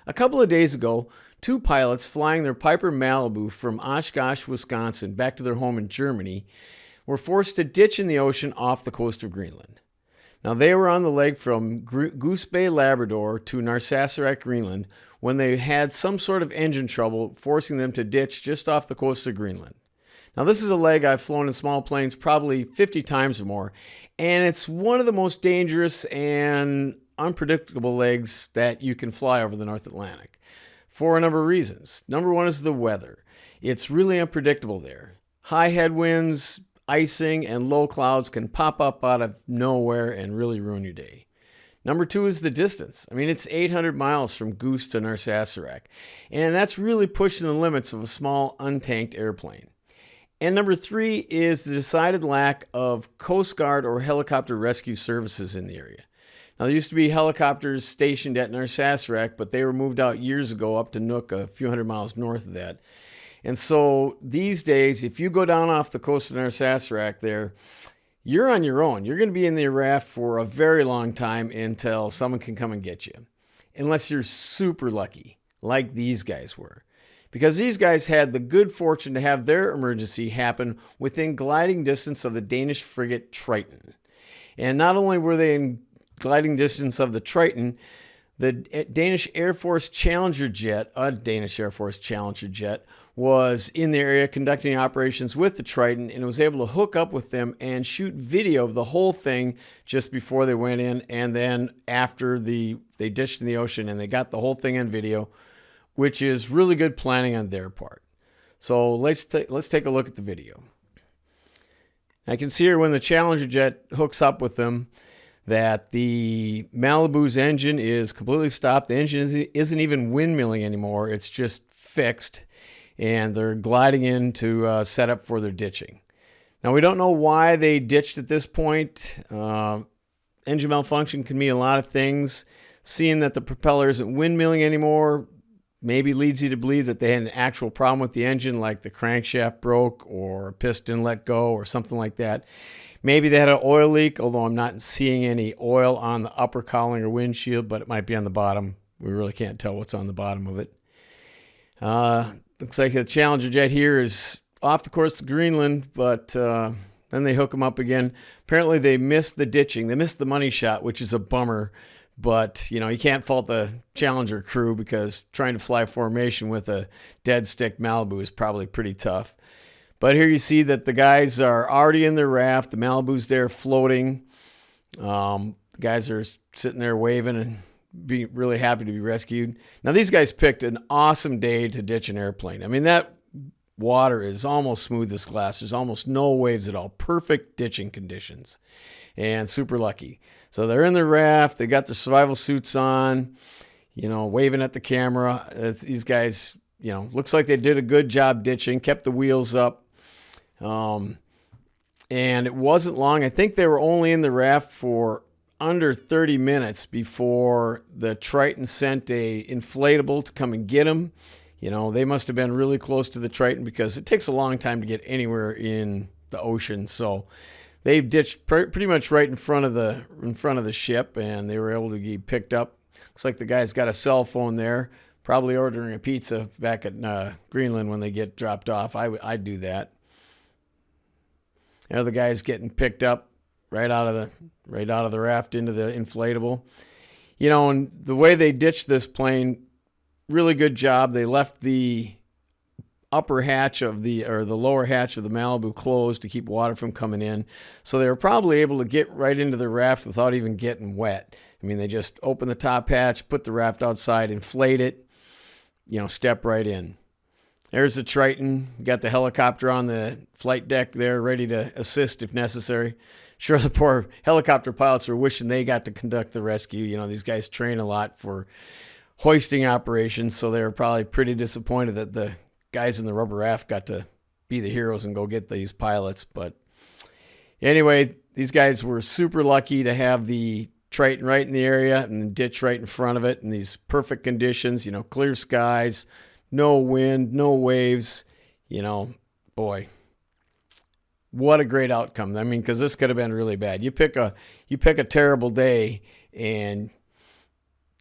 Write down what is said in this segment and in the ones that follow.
A couple of days ago, two pilots flying their Piper Malibu from Oshkosh, Wisconsin, back to their home in Germany, were forced to ditch in the ocean off the coast of Greenland. Now, they were on the leg from Goose Bay, Labrador to Narsarsuaq, Greenland, when they had some sort of engine trouble, forcing them to ditch just off the coast of Greenland. Now, this is a leg I've flown in small planes probably 50 times or more, and it's one of the most dangerous and unpredictable legs that you can fly over the North Atlantic for a number of reasons. Number one is the weather. It's really unpredictable there. High headwinds, icing, and low clouds can pop up out of nowhere and really ruin your day. Number two is the distance. I mean, it's 800 miles from Goose to Narsarsuaq, and that's really pushing the limits of a small, untanked airplane. And number three is the decided lack of Coast Guard or helicopter rescue services in the area. Now, there used to be helicopters stationed at Narsarsuaq, but they were moved out years ago up to Nook, a few hundred miles north of that. And so these days, if you go down off the coast of Narsarsuaq there, you're on your own. You're going to be in the raft for a very long time until someone can come and get you. Unless you're super lucky, like these guys were. Because these guys had the good fortune to have their emergency happen within gliding distance of the Danish frigate Triton. And not only were they in gliding distance of the Triton, the Danish Air Force Challenger jet, a Danish Air Force Challenger jet, was in the area conducting operations with the Triton, and was able to hook up with them and shoot video of the whole thing just before they went in, and then after they ditched in the ocean, and they got the whole thing on video, which is really good planning on their part. So let's take a look at the video. I can see here when the Challenger jet hooks up with them that the Malibu's engine is completely stopped. The engine isn't even windmilling anymore. It's just fixed, and they're gliding in to set up for their ditching. Now, we don't know why they ditched at this point. Engine malfunction can mean a lot of things. Seeing that the propeller isn't windmilling anymore maybe leads you to believe that they had an actual problem with the engine, like the crankshaft broke or a piston let go or something like that. Maybe they had an oil leak, although I'm not seeing any oil on the upper cowling or windshield, but it might be on the bottom. We really can't tell what's on the bottom of it. Looks like the Challenger jet here is off the course to Greenland, but then they hook them up again. Apparently they missed the ditching. They missed the money shot, which is a bummer. But, you can't fault the Challenger crew, because trying to fly formation with a dead stick Malibu is probably pretty tough. But here you see that the guys are already in their raft. The Malibu's there floating. The guys are sitting there waving and be really happy to be rescued. Now, these guys picked an awesome day to ditch an airplane. I mean, that water is almost smooth as glass. There's almost no waves at all. Perfect ditching conditions, and super lucky. So they're in their raft. They got their survival suits on, waving at the camera. These guys, looks like they did a good job ditching, kept the wheels up. And it wasn't long. I think they were only in the raft for under 30 minutes before the Triton sent a inflatable to come and get them. They must have been really close to the Triton, because it takes a long time to get anywhere in the ocean. So they ditched pretty much right in front of the ship, and they were able to get picked up. Looks like the guy's got a cell phone there, probably ordering a pizza back at Greenland when they get dropped off. I'd do that. The guy's getting picked up right out of the raft into the inflatable. And the way they ditched this plane, really good job. They left the upper hatch the lower hatch of the Malibu closed to keep water from coming in. So they were probably able to get right into the raft without even getting wet. I mean, they just open the top hatch, put the raft outside, inflate it, step right in. There's the Triton. Got the helicopter on the flight deck there, ready to assist if necessary. Sure, the poor helicopter pilots are wishing they got to conduct the rescue. These guys train a lot for hoisting operations, so they were probably pretty disappointed that the guys in the rubber raft got to be the heroes and go get these pilots. But anyway, these guys were super lucky to have the Triton right in the area and the ditch right in front of it in these perfect conditions, clear skies, no wind, no waves. Boy, what a great outcome. I mean, because this could have been really bad. You pick a terrible day, and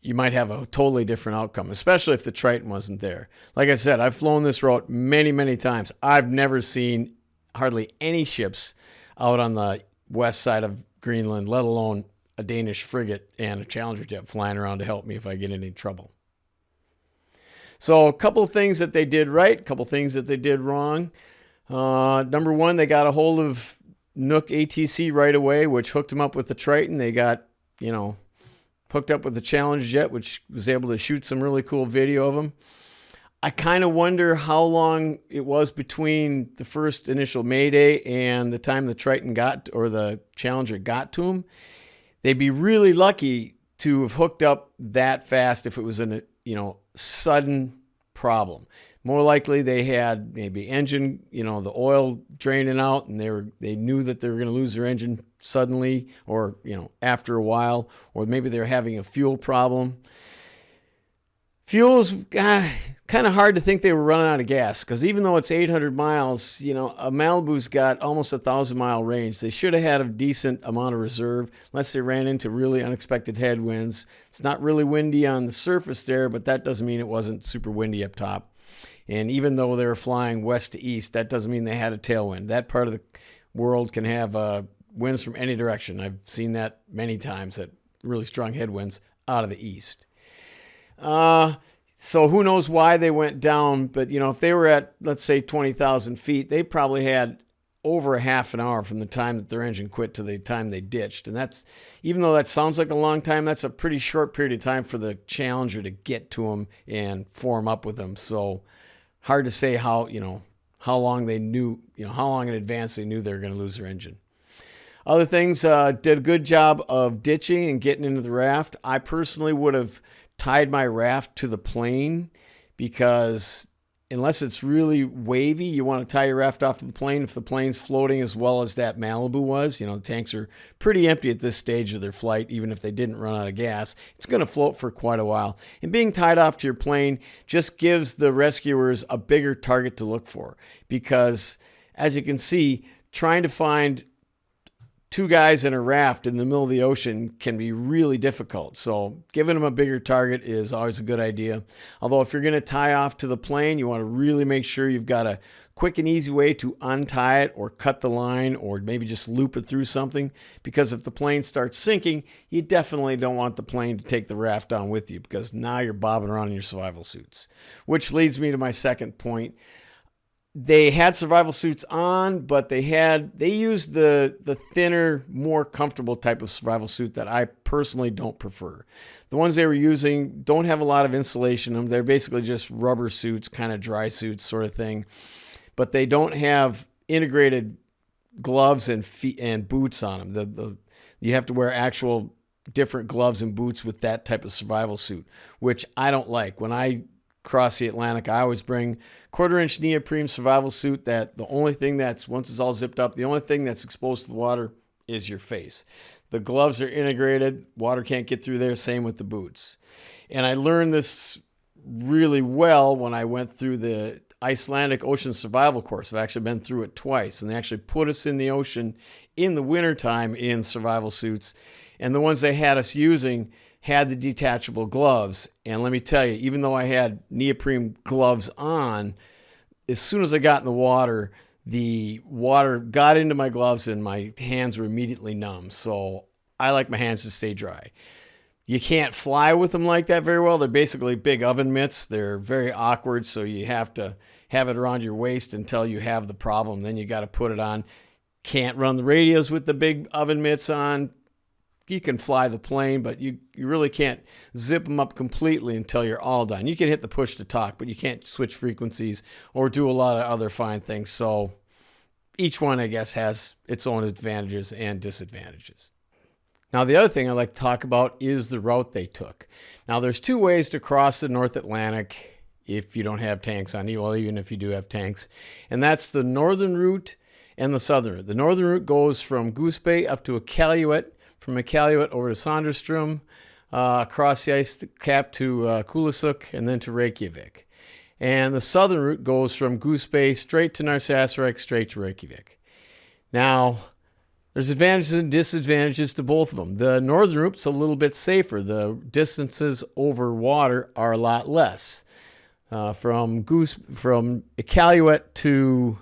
you might have a totally different outcome, especially if the Triton wasn't there. Like I said, I've flown this route many, many times. I've never seen hardly any ships out on the west side of Greenland, let alone a Danish frigate and a Challenger jet flying around to help me if I get in any trouble. So a couple of things that they did right, a couple of things that they did wrong. Number one, they got a hold of Nook ATC right away, which hooked them up with the Triton. They got, hooked up with the Challenger jet, which was able to shoot some really cool video of them. I kind of wonder how long it was between the first initial Mayday and the time the Triton got, or the Challenger got to them. They'd be really lucky to have hooked up that fast if it was a sudden problem. More likely they had maybe engine, the oil draining out, and they knew that they were going to lose their engine suddenly, or after a while, or maybe they were having a fuel problem. Fuel's kind of hard to think they were running out of gas, because even though it's 800 miles, a Malibu's got almost 1,000-mile range. They should have had a decent amount of reserve, unless they ran into really unexpected headwinds. It's not really windy on the surface there, but that doesn't mean it wasn't super windy up top. And even though they were flying west to east, that doesn't mean they had a tailwind. That part of the world can have winds from any direction. I've seen that many times, that really strong headwinds out of the east. So who knows why they went down, but if they were at, let's say, 20,000 feet, they probably had over a half an hour from the time that their engine quit to the time they ditched. And that's, even though that sounds like a long time, that's a pretty short period of time for the Challenger to get to them and form up with them. So hard to say how long they knew, how long in advance they knew they were going to lose their engine. Other things, did a good job of ditching and getting into the raft. I personally would have tied my raft to the plane, because unless it's really wavy, you want to tie your raft off to the plane. If the plane's floating as well as that Malibu was, the tanks are pretty empty at this stage of their flight, even if they didn't run out of gas, it's going to float for quite a while. And being tied off to your plane just gives the rescuers a bigger target to look for, because as you can see, trying to find two guys in a raft in the middle of the ocean can be really difficult. So giving them a bigger target is always a good idea. Although if you're going to tie off to the plane, you want to really make sure you've got a quick and easy way to untie it, or cut the line, or maybe just loop it through something. Because if the plane starts sinking, you definitely don't want the plane to take the raft down with you, because now you're bobbing around in your survival suits. Which leads me to my second point. They had survival suits on, but they used the thinner, more comfortable type of survival suit that I personally don't prefer. The ones they were using don't have a lot of insulation in them. They're basically just rubber suits, kind of dry suits sort of thing. But they don't have integrated gloves and feet and boots on them. You have to wear actual different gloves and boots with that type of survival suit, which I don't like. When I cross the Atlantic, I always bring 1/4-inch neoprene survival suit that the only thing that's, once it's all zipped up, the only thing that's exposed to the water is your face. The gloves are integrated. Water can't get through there. Same with the boots. And I learned this really well when I went through the Icelandic ocean survival course. I've actually been through it twice, and they actually put us in the ocean in the wintertime in survival suits. And the ones they had us using had the detachable gloves. And let me tell you, even though I had neoprene gloves on, as soon as I got in the water got into my gloves and my hands were immediately numb. So I like my hands to stay dry. You can't fly with them like that very well. They're basically big oven mitts. They're very awkward, so you have to have it around your waist until you have the problem. Then you got to put it on. Can't run the radios with the big oven mitts on. You can fly the plane, but you really can't zip them up completely until you're all done. You can hit the push to talk, but you can't switch frequencies or do a lot of other fine things. So each one, I guess, has its own advantages and disadvantages. Now, the other thing I'd like to talk about is the route they took. Now, there's two ways to cross the North Atlantic if you don't have tanks on you, well, even if you do have tanks. And that's the northern route and the southern route. The northern route goes from Goose Bay up to Iqaluit, from Iqaluit over to Sandreström, across the ice cap to Kulusuk, and then to Reykjavik. And the southern route goes from Goose Bay straight to Narsarsuaq, straight to Reykjavik. Now, There's advantages and disadvantages to both of them. The northern route's a little bit safer. The distances over water are a lot less. From Iqaluit to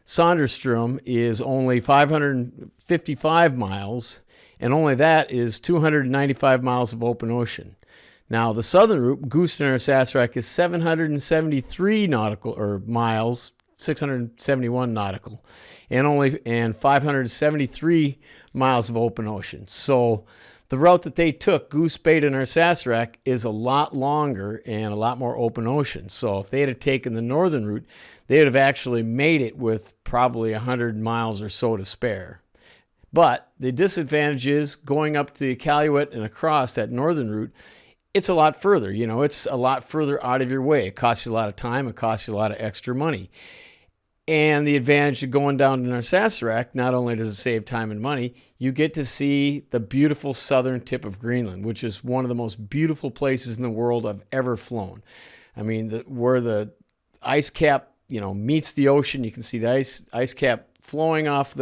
Sonderstrom is only 555 miles, and only that is 295 miles of open ocean. Now, the southern route, Gooseton or Sassenach, is 773 nautical or miles, 671 nautical, and 573 miles of open ocean. So the route that they took, Goose Bay to Sassenach, is a lot longer and a lot more open ocean. So if they had taken the northern route, they would have actually made it with probably 100 miles or so to spare. But the disadvantage is going up to the Iqaluit and across that northern route, it's a lot further. It's a lot further out of your way. It costs you a lot of time. It costs you a lot of extra money. And the advantage of going down to Sassenach, not only does it save time and money, you get to see the beautiful southern tip of Greenland, which is one of the most beautiful places in the world I've ever flown. I mean, where the ice cap, meets the ocean, you can see the ice cap flowing off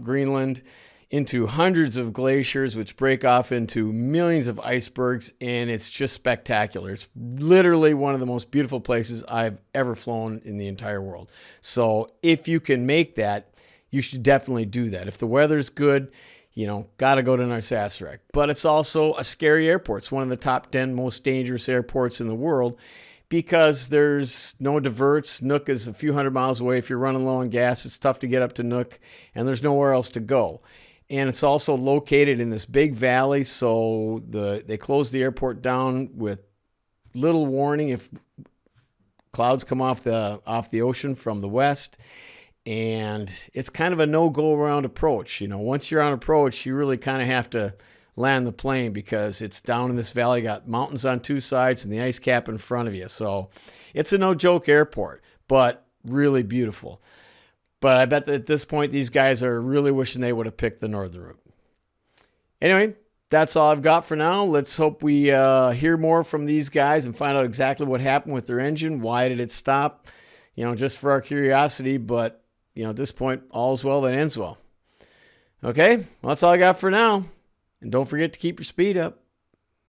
Greenland into hundreds of glaciers, which break off into millions of icebergs, and it's just spectacular. It's literally one of the most beautiful places I've ever flown in the entire world. So if you can make that, you should definitely do that. If the weather's good, got to go to Sassenach. But it's also a scary airport. It's one of the top 10 most dangerous airports in the world because there's no diverts. Nuuk is a few hundred miles away. If you're running low on gas, it's tough to get up to Nuuk, and there's nowhere else to go. And it's also located in this big valley, so they close the airport down with little warning if clouds come off the ocean from the west. And it's kind of a no-go around approach. Once you're on approach, you really kind of have to land the plane because it's down in this valley, got mountains on two sides and the ice cap in front of you. So it's a no-joke airport, but really beautiful. But I bet that at this point, these guys are really wishing they would have picked the northern route. Anyway, that's all I've got for now. Let's hope we hear more from these guys and find out exactly what happened with their engine. Why did it stop? Just for our curiosity. But, at this point, all's well that ends well. Okay, well, that's all I got for now. And don't forget to keep your speed up.